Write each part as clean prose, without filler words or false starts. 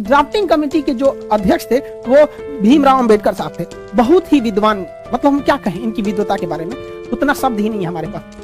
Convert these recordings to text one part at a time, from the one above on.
Drafting committee के जो अध्यक्ष थे वो भीमराव अंबेडकर साहब थे। बहुत ही विद्वान, मतलब हम क्या कहें इनकी विद्वता के बारे में, उतना शब्द ही नहीं है हमारे पास।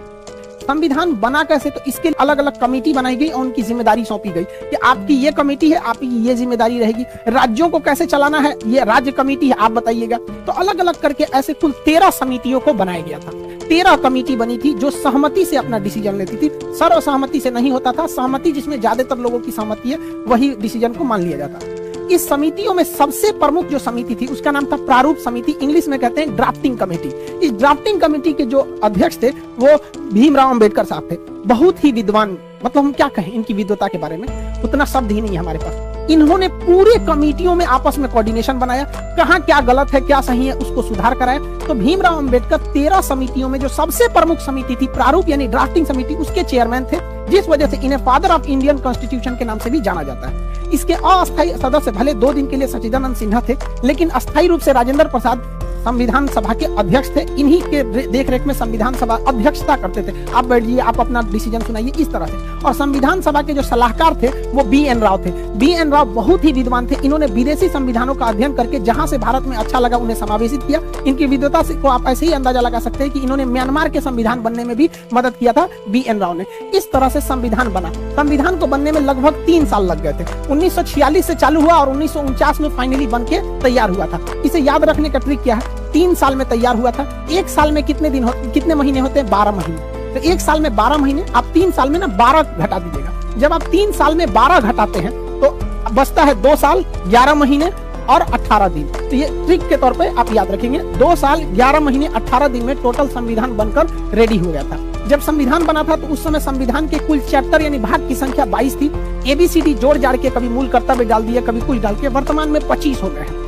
संविधान बना कैसे, तो इसके अलग अलग कमेटी बनाई गई और उनकी जिम्मेदारी सौंपी गई कि आपकी ये कमेटी है, आपकी ये जिम्मेदारी रहेगी। राज्यों को कैसे चलाना है, ये राज्य कमेटी है, आप बताइएगा। तो अलग अलग करके ऐसे कुल 13 समितियों को बनाया गया था। 13 कमेटी बनी थी जो सहमति से अपना डिसीजन लेती थी। सर्वसहमति से नहीं होता था, सहमति जिसमें ज्यादातर लोगों की सहमति है वही डिसीजन को मान लिया जाता। इस समितियों में सबसे प्रमुख जो समिति थी उसका नाम था प्रारूप समिति, इंग्लिश में कहते हैं ड्राफ्टिंग कमेटी। इस ड्राफ्टिंग कमेटी के जो अध्यक्ष थे वो भीमराव अंबेडकर साहब थे। बहुत ही विद्वान, मतलब हम क्या कहें इनकी विद्वता के बारे में, उतना शब्द ही नहीं है हमारे पास। इन्होंने पूरे कमेटियों में आपस में कोऑर्डिनेशन बनाया, कहाँ क्या गलत है क्या सही है उसको सुधार कराया। तो भीमराव अंबेडकर 13 समितियों में जो सबसे प्रमुख समिति थी प्रारूप यानी ड्राफ्टिंग समिति, उसके चेयरमैन थे, जिस वजह से इन्हें फादर ऑफ इंडियन कॉन्स्टिट्यूशन के नाम से भी जाना जाता है। इसके अस्थायी सदस्य भले 2 दिन के लिए सच्चिदानंद सिन्हा थे, लेकिन अस्थायी रूप से राजेंद्र प्रसाद संविधान सभा के अध्यक्ष थे। इन्हीं के देखरेख में संविधान सभा अध्यक्षता करते थे। आप बैठिए, आप अपना डिसीजन सुनाइए, इस तरह से। और संविधान सभा के जो सलाहकार थे वो BN राव थे। BN राव बहुत ही विद्वान थे। इन्होंने विदेशी संविधानों का अध्ययन करके जहां से भारत में अच्छा लगा उन्हें समावेशित किया। इनकी विद्वता से को आप ऐसे ही अंदाजा लगा सकते हैं कि इन्होंने म्यांमार के संविधान बनने में भी मदद किया था BN राव ने। इस तरह से संविधान बना। संविधान को बनने में लगभग 3 साल लग गए थे। 1946 से चालू हुआ और 1949 में फाइनली बन के तैयार हुआ था। इसे याद रखने का ट्रिक क्या है, 3 साल में तैयार हुआ था। 1 साल में कितने महीने होते हैं, 12 महीने। तो 1 साल में 12 महीने, आप 3 साल में ना 12 घटा दीजिएगा। जब आप 3 साल में 12 घटाते हैं तो बचता है 2 साल 11 महीने और 18 दिन। तो ये ट्रिक के तौर पे आप याद रखेंगे। 2 साल 11 महीने 18 दिन में टोटल संविधान बनकर रेडी हो गया था। जब संविधान बना था तो उस समय संविधान के कुल चैप्टर यानी भाग की संख्या 22 थी। ABCD जोड़ जाड़ के कभी मूल कर्तव्य डाल दिए, कभी कुछ डाल के वर्तमान में 25 हो गए हैं।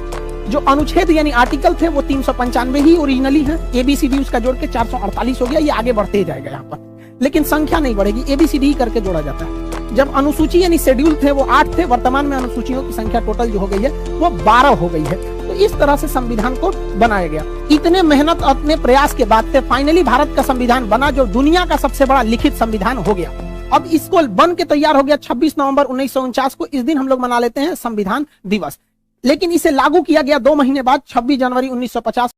जो अनुच्छेद यानी आर्टिकल थे वो 395 ही ओरिजिनली है। ABCD उसका जोड़ के 448 हो गया। ये आगे बढ़ते ही जाएगा यहाँ पर, लेकिन संख्या नहीं बढ़ेगी, ABCD ही करके जोड़ा जाता है। जब अनुसूची यानी शेड्यूल थे वो 8 थे, वर्तमान में अनुसूचियों की संख्या टोटल जो हो गई है वो 12 हो गई है। तो इस तरह से संविधान को बनाया गया। इतने मेहनत अपने प्रयास के बाद फाइनली भारत का संविधान बना, जो दुनिया का सबसे बड़ा लिखित संविधान हो गया। अब इसको बन के तैयार हो गया 26 नवंबर 1949 को। इस दिन हम लोग मना लेते हैं संविधान दिवस। लेकिन इसे लागू किया गया 2 महीने बाद 26 जनवरी 1950